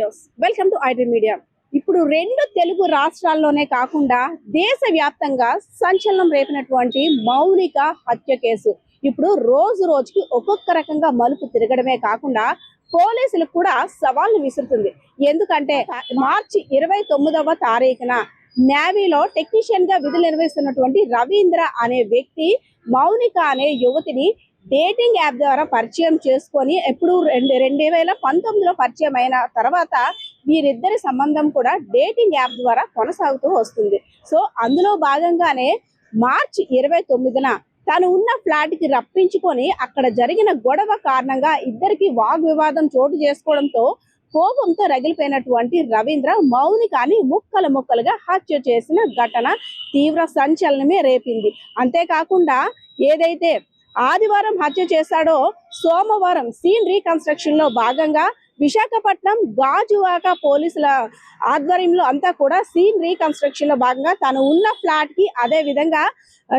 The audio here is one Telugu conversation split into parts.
Viewers, welcome to IT media. ఇప్పుడు రెండు తెలుగు రాష్ట్రాల్లోనే కాకుండా దేశవ్యాప్తంగా సంచలనం రేపినటువంటి మౌనిక హత్య కేసు ఇప్పుడు రోజు రోజుకి ఒక్కొక్క రకంగా మలుపు తిరగడమే కాకుండా పోలీసులకు కూడా సవాళ్లు విసురుతుంది. ఎందుకంటే మార్చి 29వ తారీఖున నేవీలో టెక్నీషియన్ గా విధులు నిర్వహిస్తున్నటువంటి రవీంద్ర అనే వ్యక్తి మౌనిక అనే యువతిని డేటింగ్ యాప్ ద్వారా పరిచయం చేసుకొని ఎప్పుడు 2019లో పరిచయం అయిన తర్వాత వీరిద్దరి సంబంధం కూడా డేటింగ్ యాప్ ద్వారా కొనసాగుతూ వస్తుంది. సో అందులో భాగంగానే మార్చి 29న తను ఉన్న ఫ్లాట్ కి రప్పించుకొని అక్కడ జరిగిన గొడవ కారణంగా ఇద్దరికి వాగ్వివాదం చోటు చేసుకోవడంతో కోపంతో రగిలిపోయినటువంటి రవీంద్ర మౌనికాని ముక్కలుగా హత్య చేసిన ఘటన తీవ్ర సంచలనమే రేపింది. అంతేకాకుండా ఏదైతే ఆదివారం హత్య చేశాడో సోమవారం సీన్ రీకన్స్ట్రక్షన్ లో భాగంగా విశాఖపట్నం గాజువాక పోలీసుల ఆధ్వర్యంలో అంతా కూడా సీన్ రీకన్స్ట్రక్షన్ లో భాగంగా తను ఉన్న ఫ్లాట్ కి అదే విధంగా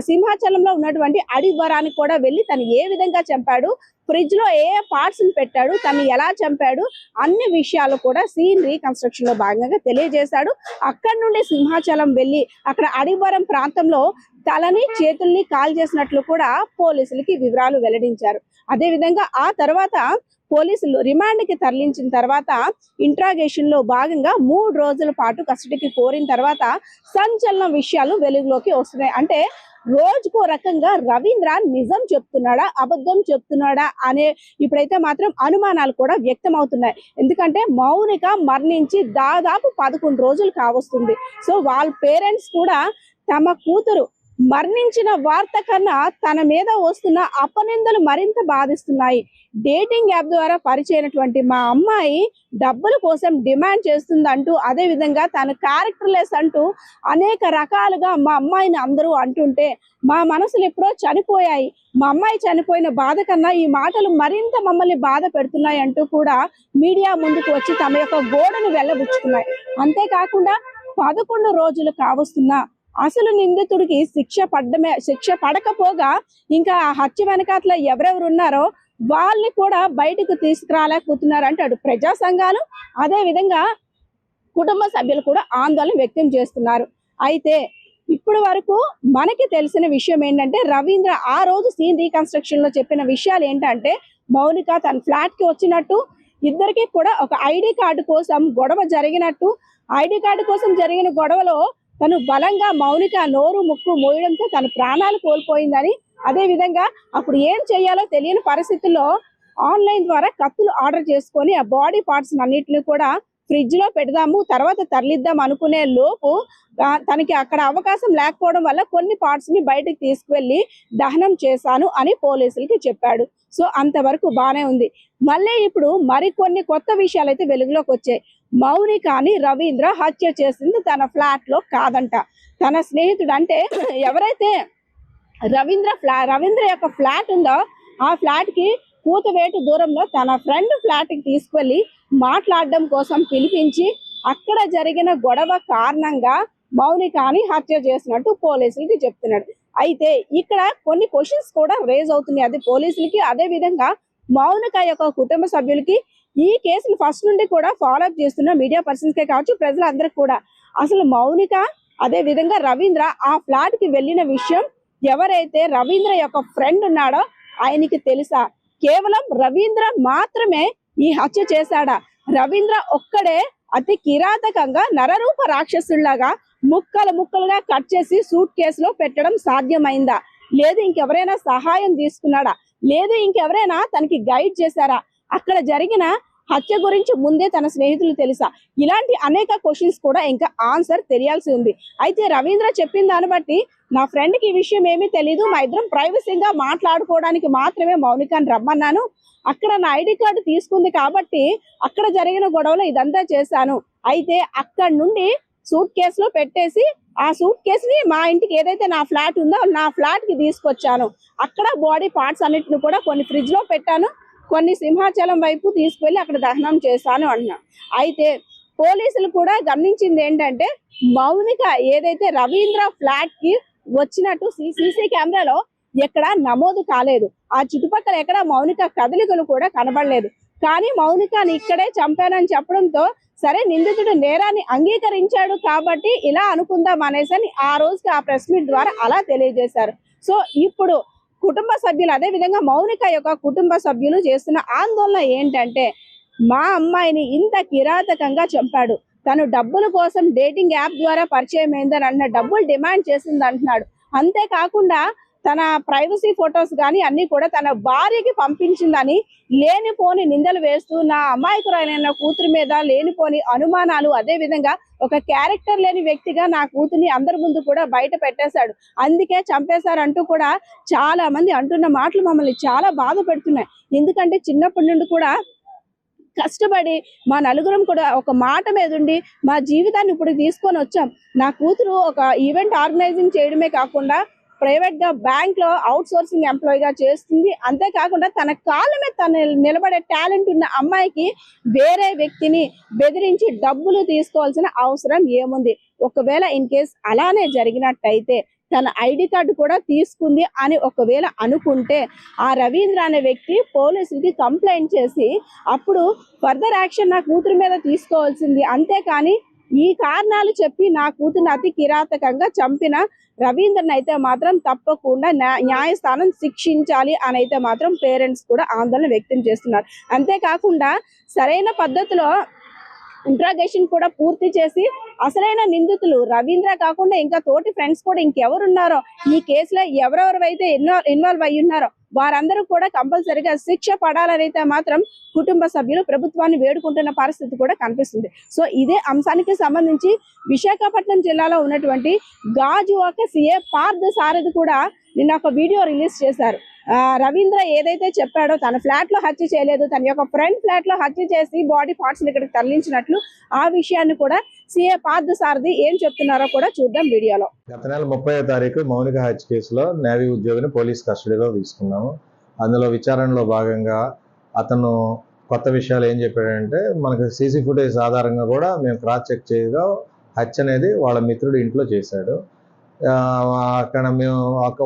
సింహాచలంలో ఉన్నటువంటి అడిబరానికి కూడా వెళ్ళి తను ఏ విధంగా చంపాడు, ఫ్రిడ్జ్ లో ఏ పార్ట్స్ పెట్టాడు, తను ఎలా చంపాడు అన్ని విషయాలు కూడా సీన్ రీకన్స్ట్రక్షన్ లో భాగంగా తెలియజేశాడు. అక్కడి నుండి సింహాచలం వెళ్ళి అక్కడ అడిబరం ప్రాంతంలో తలని చేతుల్ని కాల్ చేసినట్లు కూడా పోలీసులకి వివరాలు వెల్లడించారు. అదే విధంగా ఆ తర్వాత పోలీసులు రిమాండ్ కి తరలించిన తర్వాత ఇంట్రాగేషన్ లో భాగంగా 3 రోజుల పాటు కస్టడీకి కోరిన తర్వాత సంచలన విషయాలు వెలుగులోకి వస్తున్నాయి. అంటే రోజుకో రకంగా రవీంద్ర నిజం చెప్తున్నాడా అబద్ధం చెప్తున్నాడా అనే ఇప్పుడైతే మాత్రం అనుమానాలు కూడా వ్యక్తం అవుతున్నాయి. ఎందుకంటే మౌనిక మరణించి దాదాపు 11 రోజులు కావస్తుంది. సో వాళ్ళ పేరెంట్స్ కూడా తమ కూతురు మరణించిన వార్త కన్నా తన మీద వస్తున్న అపనిందలు మరింత బాధిస్తున్నాయి. డేటింగ్ యాప్ ద్వారా పరిచయమైనటువంటి మా అమ్మాయి డబ్బుల కోసం డిమాండ్ చేస్తుందంటూ, అదే విధంగా తన క్యారెక్టర్లెస్ అంటూ అనేక రకాలుగా మా అమ్మాయిని అందరూ అంటుంటే మా మనసులు ఎప్పుడో చనిపోయాయి, మా అమ్మాయి చనిపోయిన బాధ కన్నా ఈ మాటలు మరింత మమ్మల్ని బాధ పెడుతున్నాయి అంటూ కూడా మీడియా ముందుకు వచ్చి తమ యొక్క గోడను వెళ్ళబుచ్చుకున్నాయి. అంతేకాకుండా 11 రోజులు కావస్తున్నా అసలు నిందితుడికి శిక్ష పడకపోగా ఇంకా ఆ హత్య వెనకాతల ఎవరెవరు ఉన్నారో వాళ్ళని కూడా బయటకు తీసుకురాలేకపోతున్నారు అంటే అటు ప్రజా సంఘాలు అదే విధంగా కుటుంబ సభ్యులు కూడా ఆందోళన వ్యక్తం చేస్తున్నారు. అయితే ఇప్పుడు వరకు మనకి తెలిసిన విషయం ఏంటంటే రవీంద్ర ఆ రోజు సీన్ రీకన్స్ట్రక్షన్ లో చెప్పిన విషయాలు ఏంటంటే మౌనిక తన ఫ్లాట్ కి వచ్చినట్టు, ఇద్దరికి కూడా ఒక ఐడి కార్డు కోసం గొడవ జరిగినట్టు, ఐడి కార్డు కోసం జరిగిన గొడవలో తను బలంగా మౌనిక నోరు ముక్కు మోయడంతో తన ప్రాణాలు కోల్పోయిందని, అదే విధంగా అప్పుడు ఏం చేయాలో తెలియని పరిస్థితుల్లో ఆన్లైన్ ద్వారా కత్తులు ఆర్డర్ చేసుకొని ఆ బాడీ పార్ట్స్ అన్నిటిని కూడా ఫ్రిడ్జ్ లో పెడదాము తర్వాత తరలిద్దాం అనుకునే లోపు తనకి అక్కడ అవకాశం లేకపోవడం వల్ల కొన్ని పార్ట్స్ ని బయటకు తీసుకువెళ్లి దహనం చేశాను అని పోలీసులకి చెప్పాడు. సో అంతవరకు బానే ఉంది. మళ్ళీ ఇప్పుడు మరికొన్ని కొత్త విషయాలు అయితే వెలుగులోకి వచ్చాయి. మౌనికాని రవీంద్ర హత్య చేసింది తన ఫ్లాట్ లో కాదంట. తన స్నేహితుడు అంటే ఎవరైతే రవీంద్ర యొక్క ఫ్లాట్ ఉందో ఆ ఫ్లాట్ కి కూతవేటు దూరంలో తన ఫ్రెండ్ ఫ్లాట్ కి తీసుకెళ్లి మాట్లాడడం కోసం పిలిపించి అక్కడ జరిగిన గొడవ కారణంగా మౌనికాని హత్య చేసినట్టు పోలీసులకి చెప్తున్నాడు. అయితే ఇక్కడ కొన్ని క్వశ్చన్స్ కూడా రేజ్ అవుతున్నాయి. అది పోలీసులకి అదే విధంగా మౌనిక యొక్క కుటుంబ సభ్యులకి. ఈ కేసును ఫస్ట్ నుండి కూడా ఫాలోఅప్ చేస్తున్న మీడియా పర్సన్స్ కే కావచ్చు ప్రజలందరికీ కూడా అసలు మౌనిక అదే విధంగా రవీంద్ర ఆ ఫ్లాట్ కి వెళ్ళిన విషయం ఎవరైతే రవీంద్ర యొక్క ఫ్రెండ్ ఉన్నాడో ఆయనకి తెలుసా? కేవలం రవీంద్ర మాత్రమే ఈ హత్య చేశాడా? రవీంద్ర ఒక్కడే అతి కిరాతకంగా నరరూప రాక్షసుల్లాగా ముక్కలుగా కట్ చేసి సూట్ కేసులో పెట్టడం సాధ్యమైందా? లేదు ఇంకెవరైనా సహాయం తీసుకున్నాడా? లేదు ఇంకెవరైనా తనకి గైడ్ చేశారా? అక్కడ జరిగిన హత్య గురించి ముందే తన స్నేహితులు తెలుసా? ఇలాంటి అనేక క్వశ్చన్స్ కూడా ఇంకా ఆన్సర్ తెలియాల్సి ఉంది. అయితే రవీంద్ర చెప్పిన దాన్ని బట్టి నా ఫ్రెండ్ కి ఈ విషయం ఏమీ తెలీదు, మా ఇద్దరం ప్రైవసీగా మాట్లాడుకోవడానికి మాత్రమే మౌనికాని రమ్మన్నాను, అక్కడ నా ఐడి కార్డు తీసుకుంది కాబట్టి అక్కడ జరిగిన గొడవలో ఇదంతా చేశాను. అయితే అక్కడ నుండి సూట్ కేసులో పెట్టేసి ఆ సూట్ కేసుని మా ఇంటికి ఏదైతే నా ఫ్లాట్ ఉందో నా ఫ్లాట్ కి తీసుకొచ్చాను, అక్కడ బాడీ పార్ట్స్ అన్నిటిని కూడా కొన్ని ఫ్రిడ్జ్ లో పెట్టాను, కొన్ని సింహాచలం వైపు తీసుకువెళ్ళి అక్కడ దహనం చేశాను అన్నా. అయితే పోలీసులు కూడా గమనించింది ఏంటంటే మౌనిక ఏదైతే రవీంద్ర ఫ్లాట్ కి వచ్చినట్టు సీసీ కెమెరాలో ఎక్కడ నమోదు కాలేదు. ఆ చుట్టుపక్కల ఎక్కడ మౌనిక కదలికలు కూడా కనబడలేదు. కానీ మౌనికని ఇక్కడే చంపానని చెప్పడంతో సరే నిందితుడు నేరాన్ని అంగీకరించాడు కాబట్టి ఇలా అనుకుందాం అనేసి అని ఆ రోజుకి ఆ ప్రెస్ మీట్ ద్వారా అలా తెలియజేశారు. సో ఇప్పుడు కుటుంబ సభ్యులు, అదే విధంగా మౌనిక యొక్క కుటుంబ సభ్యులు చేస్తున్న ఆందోళన ఏంటంటే, మా అమ్మాయిని ఇంత కిరాతకంగా చంపాడు, తను డబ్బుల కోసం డేటింగ్ యాప్ ద్వారా పరిచయం అయిందని అన్న డబ్బులు డిమాండ్ చేసింది అంటున్నాడు. అంతేకాకుండా తన ప్రైవసీ ఫొటోస్ కానీ అన్ని కూడా తన భార్యకి పంపించిందని లేనిపోని నిందలు వేస్తూ నా అమాయకురాలైన కూతురు మీద లేనిపోని అనుమానాలు, అదే విధంగా ఒక క్యారెక్టర్ లేని వ్యక్తిగా నా కూతుర్ని అందరి ముందు కూడా బయట పెట్టేశాడు, అందుకే చంపేశారంటూ కూడా చాలా మంది అంటున్న మాటలు మమ్మల్ని చాలా బాధ పెడుతున్నాయి. ఎందుకంటే చిన్నప్పటి నుండి కూడా కష్టపడి మా నలుగురం కూడా ఒక మాట మీద ఉండి మా జీవితాన్ని ఇప్పుడు తీసుకొని వచ్చాం. నా కూతురు ఒక ఈవెంట్ ఆర్గనైజింగ్ చేయడమే కాకుండా ప్రైవేట్ గా బ్యాంక్ లో అవుట్ సోర్సింగ్ ఎంప్లాయీగా చేస్తుంది. అంతేకాకుండా తన కాళ్ళ మీద తన నిలబడే టాలెంట్ ఉన్న అమ్మాయికి వేరే వ్యక్తిని బెదిరించి డబ్బులు తీసుకోవాల్సిన అవసరం ఏముంది? ఒకవేళ ఇన్ కేస్ అలానే జరిగినట్టయితే తన ఐడి కార్డు కూడా తీసుకుంది అని ఒకవేళ అనుకుంటే ఆ రవీంద్ర అనే వ్యక్తి పోలీసులకి కంప్లైంట్ చేసి అప్పుడు ఫర్దర్ యాక్షన్ నా కూతురు మీద తీసుకోవాల్సింది. అంతేకాని ఈ కారణాలు చెప్పి నా కూతురుని అతి కిరాతకంగా చంపిన రవీంద్రన్ అయితే మాత్రం తప్పకుండా న్యాయస్థానం శిక్షించాలి అని అయితే మాత్రం పేరెంట్స్ కూడా ఆందోళన వ్యక్తం చేస్తున్నారు. అంతేకాకుండా సరైన పద్ధతిలో ఇంట్రాగేషన్ కూడా పూర్తి చేసి అసలైన నిందితులు రవీంద్ర కాకుండా ఇంకా తోటి ఫ్రెండ్స్ కూడా ఇంకెవరున్నారో ఈ కేసులో ఎవరెవరైతే ఇన్వాల్వ్ అయ్యి ఉన్నారో వారందరూ కూడా కంపల్సరిగా శిక్ష పడాలని అయితే మాత్రం కుటుంబ సభ్యులు ప్రభుత్వాన్ని వేడుకుంటున్న పరిస్థితి కూడా కనిపిస్తుంది. సో ఇదే అంశానికి సంబంధించి విశాఖపట్నం జిల్లాలో ఉన్నటువంటి గాజువాక సిఏ పార్థ సారథి కూడా నిన్న ఒక వీడియో రిలీజ్ చేశారు. రవీంద్ర ఏదైతే చెప్పాడో తన ఫ్లాట్ లో హత్య చేయలేదు, తన యొక్క ఫ్రెండ్ ఫ్లాట్ లో హత్య చేసి బాడీ పార్ట్స్ ఇక్కడికి తరలించినట్లు ఆ విషయాన్ని కూడా సిఏ పార్థ సారథి ఏం చెప్తున్నారో కూడా చూద్దాం వీడియోలో. గత నెల 30వ తారీఖు మౌనిక హత్య కేసులో నేవీ ఉద్యోగిని పోలీస్ కస్టడీలో తీసుకున్నాము. అందులో విచారణలో భాగంగా అతను కొత్త విషయాలు ఏం చెప్పాడంటే, మనకు సీసీ ఫుటేజ్ ఆధారంగా కూడా మేము క్రాస్ చెక్ చేయగా హత్య అనేది వాళ్ళ మిత్రుడు ఇంట్లో చేశాడు. అక్కడ మేము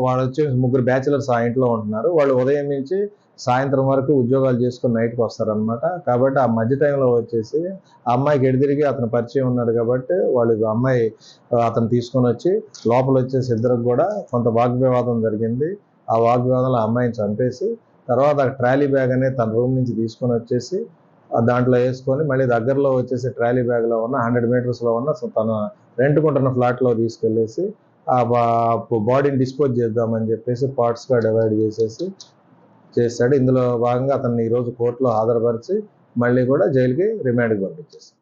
వాళ్ళు వచ్చి 3 బ్యాచిలర్స్ ఆ ఇంట్లో ఉంటున్నారు. వాళ్ళు ఉదయం నుంచి సాయంత్రం వరకు ఉద్యోగాలు చేసుకుని నైట్కి వస్తారనమాట. కాబట్టి ఆ మధ్య టైంలో వచ్చేసి ఆ అమ్మాయికి ఎడిదిరిగి అతను పరిచయం ఉన్నాడు కాబట్టి వాళ్ళు అమ్మాయి అతను తీసుకొని వచ్చి లోపల వచ్చేసి ఇద్దరికి కూడా కొంత వాగ్వివాదం జరిగింది. ఆ వాగ్వివాదంలో ఆ అమ్మాయిని చంపేసి తర్వాత ట్రాలీ బ్యాగ్ అనేది తన రూమ్ నుంచి తీసుకొని వచ్చేసి దాంట్లో వేసుకొని మళ్ళీ దగ్గరలో వచ్చేసి ట్రాలీ బ్యాగ్లో ఉన్న 100 మీటర్స్లో ఉన్న తను రెంట్కుంటున్న ఫ్లాట్లో తీసుకెళ్ళేసి ఆ బాడీని డిస్పోజ్ చేద్దామని చెప్పేసి పార్ట్స్గా డివైడ్ చేశాడు. ఇందులో భాగంగా అతన్ని ఈరోజు కోర్టులో హాజరుపరిచి మళ్ళీ కూడా జైలుకి రిమాండ్కి పంపించేస్తాం.